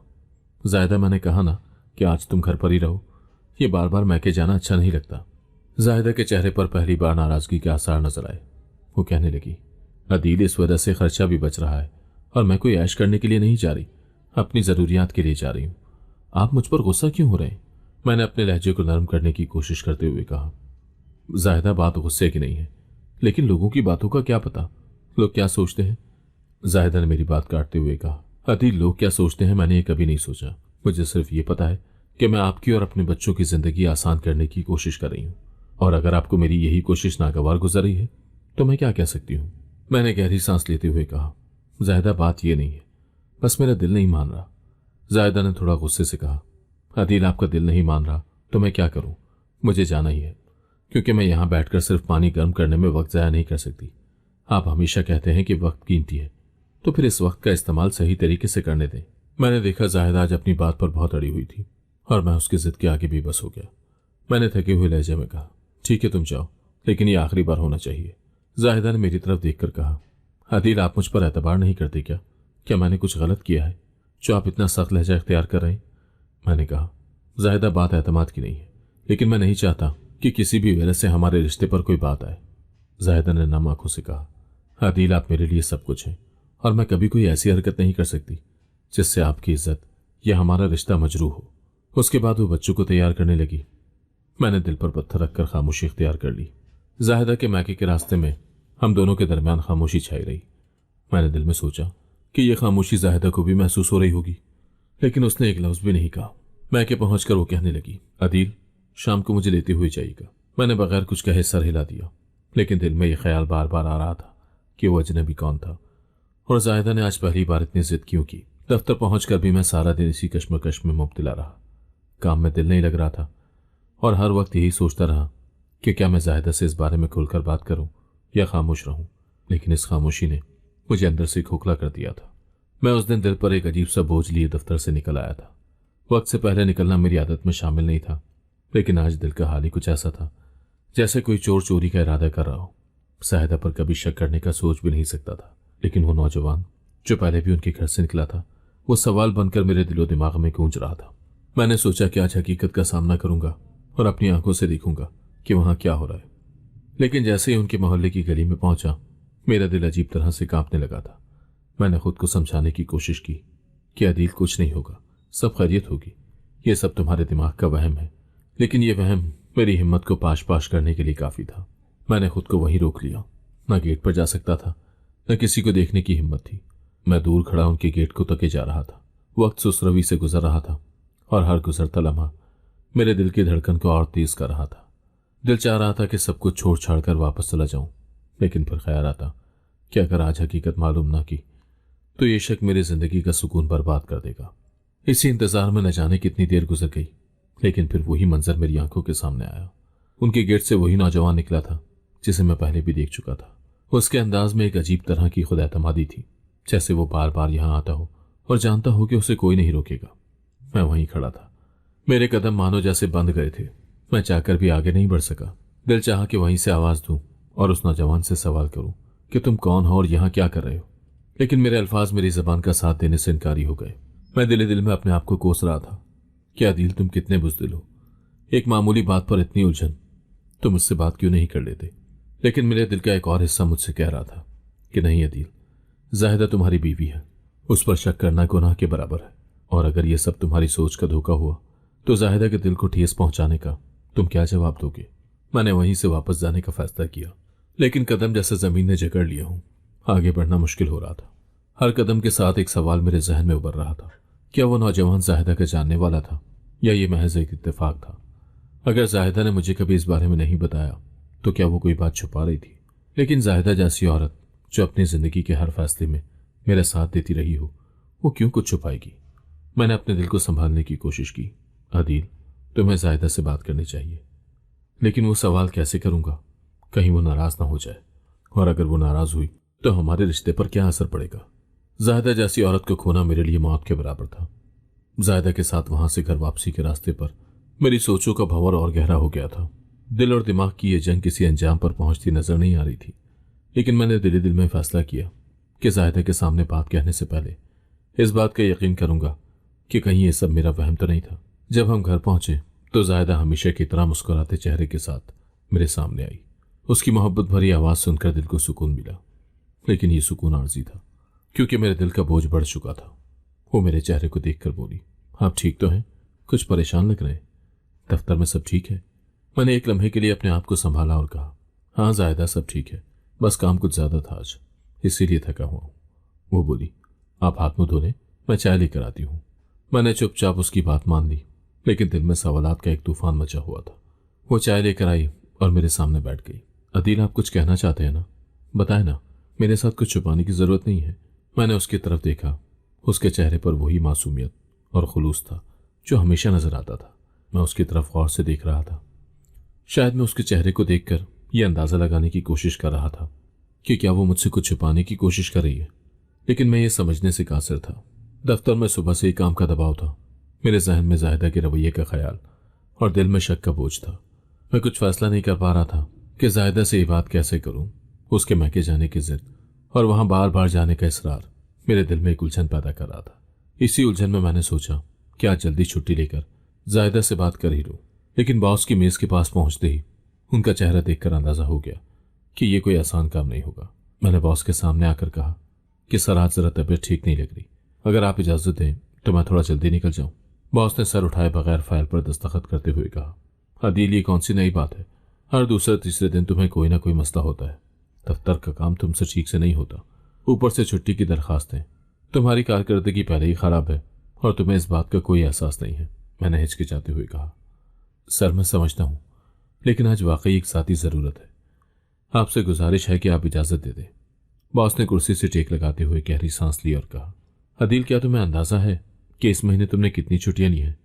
जाहिदा, मैंने कहा ना कि आज तुम घर पर ही रहो, ये बार बार मैके जाना अच्छा नहीं लगता। जाहिदा के चेहरे पर पहली बार नाराजगी के आसार नजर आए। वो कहने लगी, अदील, इस वजह से खर्चा भी बच रहा है और मैं कोई ऐश करने के लिए नहीं जा रही, अपनी जरूरियात के लिए जा रही हूं। आप मुझ पर गुस्सा क्यों हो रहे हैं? मैंने अपने लहजे को नरम करने की कोशिश करते हुए कहा, जाहिदा, बात गुस्से की नहीं है, लेकिन लोगों की बातों का क्या पता, लोग क्या सोचते हैं। जाहिदा ने मेरी बात काटते हुए कहा, अदील, लोग क्या सोचते हैं मैंने ये कभी नहीं सोचा। मुझे सिर्फ ये पता है कि मैं आपकी और अपने बच्चों की जिंदगी आसान करने की कोशिश कर रही हूँ, और अगर आपको मेरी यही कोशिश नागवार गुजर रही है तो मैं क्या कह सकती हूँ। मैंने गहरी सांस लेते हुए कहा, जाहिदा बात यह नहीं है, बस मेरा दिल नहीं मान रहा। जाहिदा ने थोड़ा गुस्से से कहा, आदिल आपका दिल नहीं मान रहा तो मैं क्या करूं, मुझे जाना ही है, क्योंकि मैं यहां बैठकर सिर्फ पानी गर्म करने में वक्त ज़ाया नहीं कर सकती। आप हमेशा कहते हैं कि वक्त कीमती है, तो फिर इस वक्त का इस्तेमाल सही तरीके से करने दें। मैंने देखा जाहिदा आज अपनी बात पर बहुत अड़ी हुई थी और मैं उसकी जिद के आगे बेबस हो गया। मैंने थके हुए लहजे में कहा, ठीक है तुम जाओ, लेकिन ये आखिरी बार होना चाहिए। जाहिदा ने मेरी तरफ देखकर कहा, आदिल आप मुझ पर एतबार नहीं करते क्या? क्या मैंने कुछ गलत किया है जो आप इतना सख्त लहजा इख्तियार कर रहे हैं? मैंने कहा, जाहिदा बात एतमाद की नहीं है, लेकिन मैं नहीं चाहता कि किसी भी वजह से हमारे रिश्ते पर कोई बात आए। जाहिदा ने नम आंखों से कहा, आदिल आप मेरे लिए सब कुछ हैं और मैं कभी कोई ऐसी हरकत नहीं कर सकती जिससे आपकी इज्जत या हमारा रिश्ता मजरूह हो। उसके बाद वो बच्चों को तैयार करने लगी। मैंने दिल पर पत्थर रखकर खामोशी इख्तियार कर ली। जाहिदा के मैके के रास्ते में हम दोनों के दरमियान खामोशी छाई रही। मैंने दिल में सोचा कि यह खामोशी जाहिदा को भी महसूस हो रही होगी, लेकिन उसने एक लफ्ज भी नहीं कहा। मैके पहुंचकर वो कहने लगी, आदिल शाम को मुझे लेते हुए जाइएगा। मैंने बगैर कुछ कहे सर हिला दिया, लेकिन दिल में यह ख्याल बार बार आ रहा था कि वो अजनबी कौन था और जाहिदा ने आज पहली बार इतनी जिद क्यों की। दफ्तर पहुंचकर भी मैं सारा दिन इसी कश्मकश में मुब्तला रहा। काम में दिल नहीं लग रहा था और हर वक्त यही सोचता रहा कि क्या मैं जाहिदा से इस बारे में खुलकर बात करूं या खामोश रहूं, लेकिन इस खामोशी ने मुझे अंदर से खोखला कर दिया था। मैं उस दिन दिल पर एक अजीब सा बोझ लिए दफ्तर से निकल आया था। वक्त से पहले निकलना मेरी आदत में शामिल नहीं था, लेकिन आज दिल का हाल ही कुछ ऐसा था जैसे कोई चोर चोरी का इरादा कर रहा हो। जाहिदा पर कभी शक करने का सोच भी नहीं सकता था, लेकिन वो नौजवान जो पहले भी उनके घर से निकला था, वो सवाल बनकर मेरे दिलो दिमाग में गूंज रहा था। मैंने सोचा कि आज हकीकत का सामना करूंगा और अपनी आंखों से देखूंगा कि वहां क्या हो रहा है। लेकिन जैसे ही उनके मोहल्ले की गली में पहुंचा, मेरा दिल अजीब तरह से कांपने लगा था। मैंने खुद को समझाने की कोशिश की कि आदिल कुछ नहीं होगा, सब खैरियत होगी, ये सब तुम्हारे दिमाग का वहम है। लेकिन यह वहम मेरी हिम्मत को पाश पाश करने के लिए काफी था। मैंने खुद को वहीं रोक लिया। न गेट पर जा सकता था, न किसी को देखने की हिम्मत थी। मैं दूर खड़ा उनके गेट को तके जा रहा था। वक्त सुसरवी से गुजर रहा था और हर गुजरता लम्हा मेरे दिल की धड़कन को और तेज कर रहा था। दिल चाह रहा था कि सब कुछ छोड़ छाड़ कर वापस चला जाऊं, लेकिन फिर ख्याल आता कि अगर आज हकीकत मालूम ना की तो ये शक मेरी जिंदगी का सुकून बर्बाद कर देगा। इसी इंतजार में न जाने कितनी देर गुजर गई, लेकिन फिर वही मंजर मेरी आंखों के सामने आया। उनके गेट से वही नौजवान निकला था जिसे मैं पहले भी देख चुका था। उसके अंदाज में एक अजीब तरह की खुद एतमादी थी, जैसे वो बार बार यहां आता हो और जानता हो कि उसे कोई नहीं रोकेगा। मैं वहीं खड़ा था। मेरे कदम मानो जैसे बंद गए थे। मैं चाहकर भी आगे नहीं बढ़ सका। दिल चाहा कि वहीं से आवाज दूं और उस नौजवान से सवाल करूं कि तुम कौन हो और यहां क्या कर रहे हो, लेकिन मेरे अल्फाज मेरी जबान का साथ देने से इनकारी हो गए। मैं दिल दिल में अपने आप को कोस रहा था कि आदिल तुम कितने बुज़दिल हो, एक मामूली बात पर इतनी उलझन, तुम मुझसे बात क्यों नहीं कर लेते। लेकिन मेरे दिल का एक और हिस्सा मुझसे कह रहा था कि नहीं आदिल, जाहिदा तुम्हारी बीवी है, उस पर शक करना गुनाह के बराबर है, और अगर यह सब तुम्हारी सोच का धोखा हुआ तो जाहिदा के दिल को ठेस पहुंचाने का तुम क्या जवाब दोगे। मैंने वहीं से वापस जाने का फैसला किया, लेकिन कदम जैसे जमीन ने जकड़ लिया हूं। आगे बढ़ना मुश्किल हो रहा था। हर कदम के साथ एक सवाल मेरे जहन में उभर रहा था, क्या वो नौजवान जाहिदा का जानने वाला था या ये महज एक इत्तेफाक था। अगर जाहिदा ने मुझे कभी इस बारे में नहीं बताया तो क्या वो कोई बात छुपा रही थी। लेकिन जाहिदा जैसी औरत जो अपनी जिंदगी के हर फैसले में मेरा साथ देती रही हो, वो क्यों कुछ छुपाएगी। मैंने अपने दिल को संभालने की कोशिश की। आदिल, तुम्हें जाहिदा से बात करनी चाहिए, लेकिन वो सवाल कैसे करूंगा, कहीं वो नाराज ना हो जाए, और अगर वो नाराज हुई तो हमारे रिश्ते पर क्या असर पड़ेगा। जाहिदा जैसी औरत को खोना मेरे लिए मौत के बराबर था। जाहिदा के साथ वहां से घर वापसी के रास्ते पर मेरी सोचों का भंवर और गहरा हो गया था। दिल और दिमाग की यह जंग किसी अंजाम पर पहुंचती नजर नहीं आ रही थी, लेकिन मैंने दिल में फैसला किया कि जाहिदा के सामने बात कहने से पहले इस बात का यकीन करूंगा कि कहीं ये सब मेरा वहम तो नहीं था। जब हम घर पहुंचे तो जाहिदा हमेशा की तरह मुस्कुराते चेहरे के साथ मेरे सामने आई। उसकी मोहब्बत भरी आवाज सुनकर दिल को सुकून मिला, लेकिन ये सुकून आर्जी था, क्योंकि मेरे दिल का बोझ बढ़ चुका था। वो मेरे चेहरे को देखकर बोली, आप ठीक तो हैं? कुछ परेशान लग रहे हैं। दफ्तर में सब ठीक है? मैंने एक लम्हे के लिए अपने आप को संभाला और कहा, हाँ जाहिदा सब ठीक है, बस काम कुछ ज्यादा था आज, इसीलिए थका हुआ हूं। वो बोली, आप हाथ मुंह धो लें, मैं चाय लेकर आती हूँ। मैंने चुपचाप उसकी बात मान ली, लेकिन दिल में सवालात का एक तूफान मचा हुआ था। वो चाय लेकर आई और मेरे सामने बैठ गई। अदील, आप कुछ कहना चाहते हैं ना? बताए ना, मेरे साथ कुछ छुपाने की जरूरत नहीं है। मैंने उसकी तरफ देखा। उसके चेहरे पर वही मासूमियत और खुलूस था जो हमेशा नजर आता था। मैं उसकी तरफ गौर से देख रहा था। शायद मैं उसके चेहरे को देखकर यह अंदाजा लगाने की कोशिश कर रहा था कि क्या वो मुझसे कुछ छुपाने की कोशिश कर रही है, लेकिन मैं ये समझने से कासिर था। दफ्तर में सुबह से ही काम का दबाव था। मेरे जहन में जाहिदा के रवैये का ख्याल और दिल में शक का बोझ था। मैं कुछ फैसला नहीं कर पा रहा था कि जाहिदा से ये बात कैसे करूं। उसके मैके जाने की जिद और वहां बार बार जाने का इसरार मेरे दिल में एक उलझन पैदा कर रहा था। इसी उलझन में मैंने सोचा कि आज जल्दी छुट्टी लेकर जाहिदा से बात कर ही लूं, लेकिन बॉस की मेज के पास पहुंचते ही उनका चेहरा देखकर अंदाजा हो गया कि यह कोई आसान काम नहीं होगा। मैंने बॉस के सामने आकर कहा कि सर, आज जरा तबीयत ठीक नहीं लग रही, अगर आप इजाजत दें तो मैं थोड़ा जल्दी निकल जाऊं। बॉस ने सर उठाए बगैर फाइल पर दस्तखत करते हुए कहा, अदील, ये कौन सी नई बात है? हर दूसरे तीसरे दिन तुम्हें कोई ना कोई मसला होता है। दफ्तर का काम तुमसे ठीक से नहीं होता, ऊपर से छुट्टी की दरखास्तें। तुम्हारी कारकर्दगी पहले ही खराब है और तुम्हें इस बात का कोई एहसास नहीं है। मैंने हिचकिचाते हुए कहा, सर मैं समझता हूं, लेकिन आज वाकई एक साथी जरूरत है। आपसे गुजारिश है कि आप इजाजत दे दें। बॉस ने कुर्सी से टेक लगाते हुए गहरी सांस ली और कहा, अदील, क्या तुम्हें अंदाजा है कि इस महीने तुमने कितनी छुट्टियां ली हैं?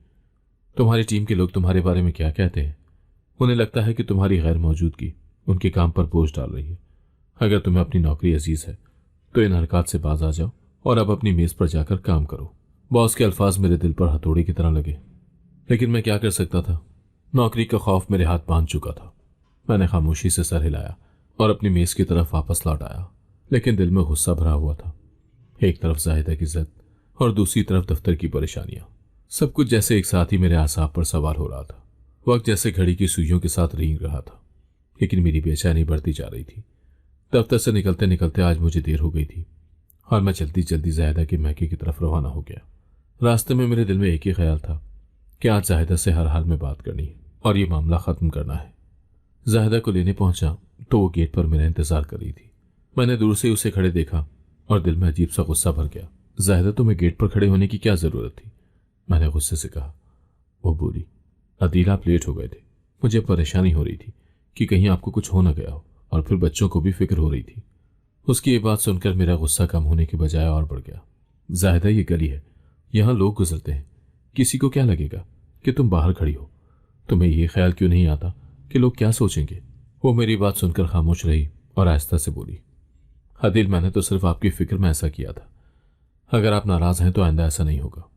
तुम्हारी टीम के लोग तुम्हारे बारे में क्या कहते हैं? उन्हें लगता है कि तुम्हारी गैर मौजूदगी उनके काम पर बोझ डाल रही है। अगर तुम्हें अपनी नौकरी अजीज है तो इन हरकत से बाज आ जाओ और अब अपनी मेज पर जाकर काम करो। बॉस के अल्फाज मेरे दिल पर हथौड़ी की तरह लगे, लेकिन मैं क्या कर सकता था? नौकरी का खौफ मेरे हाथ बांध चुका था। मैंने खामोशी से सर हिलाया और अपनी मेज की तरफ वापस लौट आया, लेकिन दिल में गुस्सा भरा हुआ था। एक तरफ जाहिदा की जिद और दूसरी तरफ दफ्तर की परेशानियां। सब कुछ जैसे एक साथ ही मेरे आसाब पर सवार हो रहा था। वक्त जैसे घड़ी की सुइयों के साथ रेंग रहा था, लेकिन मेरी बेचैनी बढ़ती जा रही थी। दफ्तर से निकलते निकलते आज मुझे देर हो गई थी और मैं जल्दी जल्दी जाहिदा के मैके की तरफ रवाना हो गया। रास्ते में मेरे दिल में एक ही ख्याल था कि आज जाहिदा से हर हाल में बात करनी है और ये मामला खत्म करना है। जाहिदा को लेने पहुंचा तो वो गेट पर मेरा इंतजार कर रही थी। मैंने दूर से उसे खड़े देखा और दिल में अजीब सा गुस्सा भर गया। जाहिदा, तुम्हें गेट पर खड़े होने की क्या जरूरत थी? मैंने गुस्से से कहा। वो बोली, अदील, आप लेट हो गए थे। मुझे परेशानी हो रही थी कि कहीं आपको कुछ हो न गया हो, और फिर बच्चों को भी फिक्र हो रही थी। उसकी ये बात सुनकर मेरा गुस्सा कम होने के बजाय और बढ़ गया। जाहिदा, ये गली है, यहाँ लोग गुजरते हैं, किसी को क्या लगेगा कि तुम बाहर खड़ी हो? तुम्हें ये ख्याल क्यों नहीं आता कि लोग क्या सोचेंगे? वो मेरी बात सुनकर खामोश रही और आहिस्ता से बोली, अदील, मैंने तो सिर्फ आपकी फिक्र में ऐसा किया था। अगर आप नाराज हैं तो आइंदा ऐसा नहीं होगा।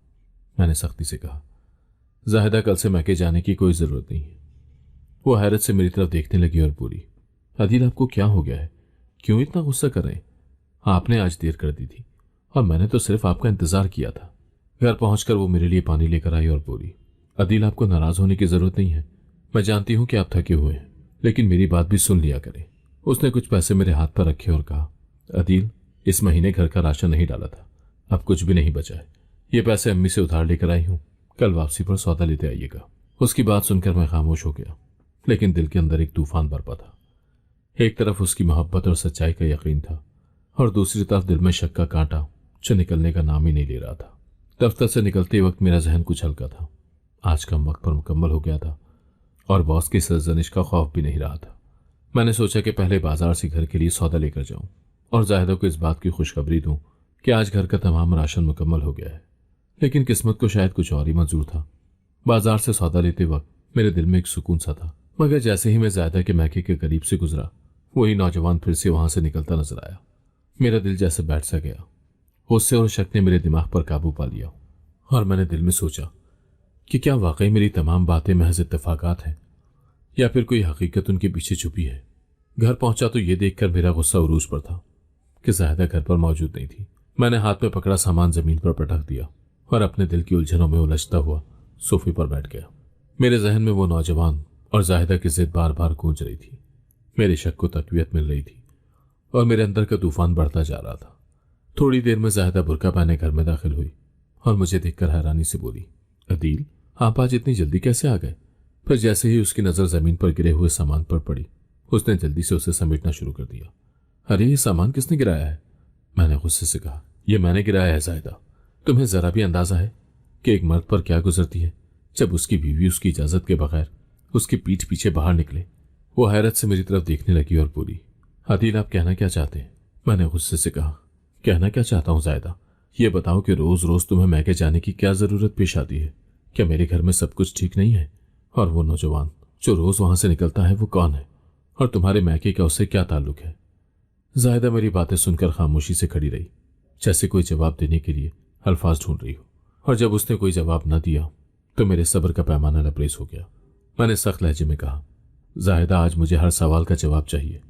मैंने सख्ती से कहा। जाहिदा, कल से मैके जाने की कोई जरूरत नहीं है। वो हैरत से मेरी तरफ देखने लगी और बोली, अदील, आपको क्या हो गया है? क्यों इतना गुस्सा कर रहे हैं? आपने आज देर कर दी थी और मैंने तो सिर्फ आपका इंतजार किया था। घर पहुंचकर वो मेरे लिए पानी लेकर आई और बोली, अदील, आपको नाराज होने की जरूरत नहीं है। मैं जानती हूं कि आप थके हुए हैं, लेकिन मेरी बात भी सुन लिया करें। उसने कुछ पैसे मेरे हाथ पर रखे और कहा, अदील, इस महीने घर का राशन नहीं डाला था, अब कुछ भी नहीं बचा है। ये पैसे अम्मी से उधार लेकर आई हूं, कल वापसी पर सौदा लेते आइएगा। उसकी बात सुनकर मैं खामोश हो गया, लेकिन दिल के अंदर एक तूफान बरपा था। एक तरफ उसकी मोहब्बत और सच्चाई का यकीन था और दूसरी तरफ दिल में शक का कांटा जो निकलने का नाम ही नहीं ले रहा था। दफ्तर से निकलते वक्त मेरा जहन कुछ हल्का था। आज कम वक्त पर मुकम्मल हो गया था और बॉस की सरजनिश का खौफ भी नहीं रहा था। मैंने सोचा कि पहले बाजार से घर के लिए सौदा लेकर जाऊं और जाहिदा को इस बात की खुशखबरी दूं कि आज घर का तमाम राशन मुकम्मल हो गया है। लेकिन किस्मत को शायद कुछ और ही मंजूर था। बाजार से सौदा लेते वक्त मेरे दिल में एक सुकून सा था, मगर जैसे ही मैं जाहिदा के मैके के करीब से गुजरा, वही नौजवान फिर से वहां से निकलता नजर आया। मेरा दिल जैसे बैठ सा गया। गुस्से और शक ने मेरे दिमाग पर काबू पा लिया और मैंने दिल में सोचा कि क्या वाकई मेरी तमाम बातें महज इत्तेफाकात हैं या फिर कोई हकीकत उनके पीछे छुपी है। घर पहुंचा तो ये देखकर मेरा गुस्सा उरूज पर था कि जाहिदा घर पर मौजूद नहीं थी। मैंने हाथ में पकड़ा सामान जमीन पर पटक दिया और अपने दिल की उलझनों में उलझता हुआ सोफे पर बैठ गया। मेरे जहन में वो नौजवान और जाहिदा की जिद बार बार गूंज रही थी। मेरे शक को तकवीत मिल रही थी और मेरे अंदर का तूफान बढ़ता जा रहा था। थोड़ी देर में जाहिदा बुर्का पहने घर में दाखिल हुई और मुझे देखकर हैरानी से बोली, अदील, आप आज इतनी जल्दी कैसे आ गए? फिर जैसे ही उसकी नजर जमीन पर गिरे हुए सामान पर पड़ी, उसने जल्दी से उसे समेटना शुरू कर दिया। अरे, ये सामान किसने गिराया है? मैंने गुस्से से कहा। यह मैंने गिराया है जाहिदा, तुम्हें जरा भी अंदाजा है कि एक मर्द पर क्या गुजरती है जब उसकी बीवी उसकी इजाजत के बगैर उसकी पीठ पीछे बाहर निकले। वो हैरत से मेरी तरफ देखने लगी और बोली, आदिल आप कहना क्या चाहते हैं? मैंने गुस्से से कहा, कहना क्या चाहता हूँ जायदा, ये बताओ कि रोज रोज तुम्हें मैके जाने की क्या जरूरत पेश आती है? क्या मेरे घर में सब कुछ ठीक नहीं है? और वो नौजवान जो रोज वहां से निकलता है वो कौन है? और तुम्हारे मैके का उससे क्या ताल्लुक है? जायदा मेरी बातें सुनकर खामोशी से खड़ी रही, जैसे कोई जवाब देने के लिए अल्फाज ढूंढ रही हो। और जब उसने कोई जवाब न दिया तो मेरे सब्र का पैमाना लबरेज हो गया। मैंने सख्त लहजे में कहा, जायदा आज मुझे हर सवाल का जवाब चाहिए।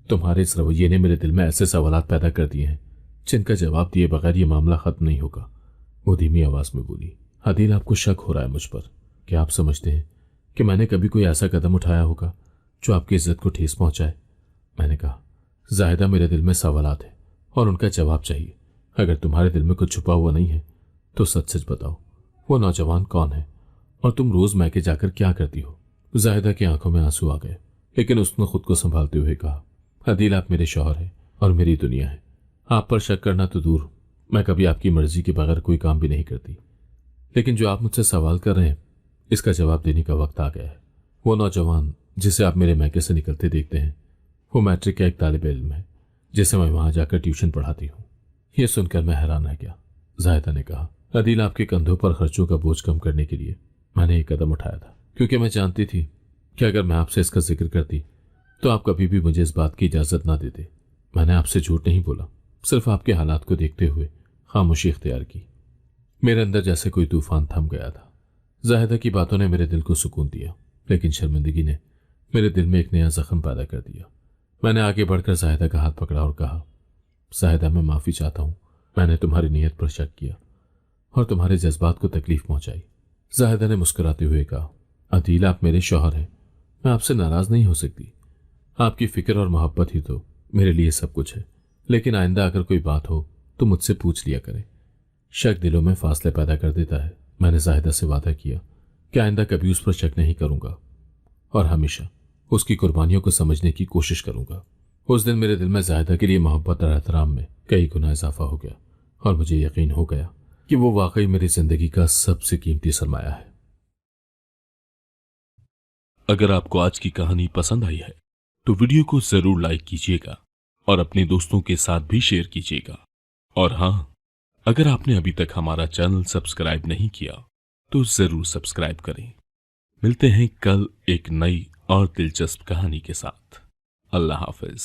तुम्हारे इस रवैये ने मेरे दिल में ऐसे सवालात पैदा कर दिए हैं जिनका जवाब दिए बगैर ये मामला खत्म नहीं होगा। वो धीमी आवाज में बोली, आदिल आपको शक हो रहा है मुझ पर? क्या आप समझते हैं कि मैंने कभी कोई ऐसा कदम उठाया होगा जो आपकी इज्जत को ठेस पहुंचाए? मैंने कहा, जायदा मेरे दिल में सवालात हैं और उनका जवाब चाहिए। अगर तुम्हारे दिल में कुछ छुपा हुआ नहीं है तो सच सच बताओ, वो नौजवान कौन है और तुम रोज मैके जाकर क्या करती हो? जाहिदा की आंखों में आंसू आ गए, लेकिन उसने खुद को संभालते हुए कहा, आदिल आप मेरे शौहर हैं और मेरी दुनिया है। आप पर शक करना तो दूर, मैं कभी आपकी मर्जी के बगैर कोई काम भी नहीं करती। लेकिन जो आप मुझसे सवाल कर रहे हैं इसका जवाब देने का वक्त आ गया है। वो नौजवान जिसे आप मेरे मैके से निकलते देखते हैं वो मैट्रिक का एक तालिब इल्म है जिसे मैं वहां जाकर ट्यूशन पढ़ाती हूँ। यह सुनकर मैं हैरान रह गया। जाहिदा ने कहा, आदिल आपके कंधों पर खर्चों का बोझ कम करने के लिए मैंने एक कदम उठाया था, क्योंकि मैं जानती थी कि अगर मैं आपसे इसका जिक्र करती तो आप कभी भी मुझे इस बात की इजाजत ना देते। मैंने आपसे झूठ नहीं बोला, सिर्फ आपके हालात को देखते हुए खामोशी इख्तियार की। मेरे अंदर जैसे कोई तूफान थम गया था। जाहिदा की बातों ने मेरे दिल को सुकून दिया, लेकिन शर्मिंदगी ने मेरे दिल में एक नया जख्म पैदा कर दिया। मैंने आगे बढ़कर जाहिदा का हाथ पकड़ा और कहा, जाहिदा मैं माफी चाहता हूं, मैंने तुम्हारी नीयत पर शक किया और तुम्हारे जज्बात को तकलीफ पहुंचाई। जाहिदा ने मुस्कुराते हुए कहा, आदिल आप मेरे शौहर हैं, मैं आपसे नाराज नहीं हो सकती। आपकी फिक्र और मोहब्बत ही तो मेरे लिए सब कुछ है। लेकिन आइंदा अगर कोई बात हो तो मुझसे पूछ लिया करें। शक दिलों में फासले पैदा कर देता है। मैंने जाहिदा से वादा किया कि आइंदा कभी उस पर शक नहीं करूंगा और हमेशा उसकी कुर्बानियों को समझने की कोशिश करूंगा। उस दिन मेरे दिल में जाहिदा के लिए मोहब्बत और एहतराम में कई गुना इजाफा हो गया और मुझे यकीन हो गया कि वो वाकई मेरी जिंदगी का सबसे कीमती सरमाया है। अगर आपको आज की कहानी पसंद आई है तो वीडियो को जरूर लाइक कीजिएगा और अपने दोस्तों के साथ भी शेयर कीजिएगा। और हाँ, अगर आपने अभी तक हमारा चैनल सब्सक्राइब नहीं किया तो जरूर सब्सक्राइब करें। मिलते हैं कल एक नई और दिलचस्प कहानी के साथ। अल्लाह हाफिज।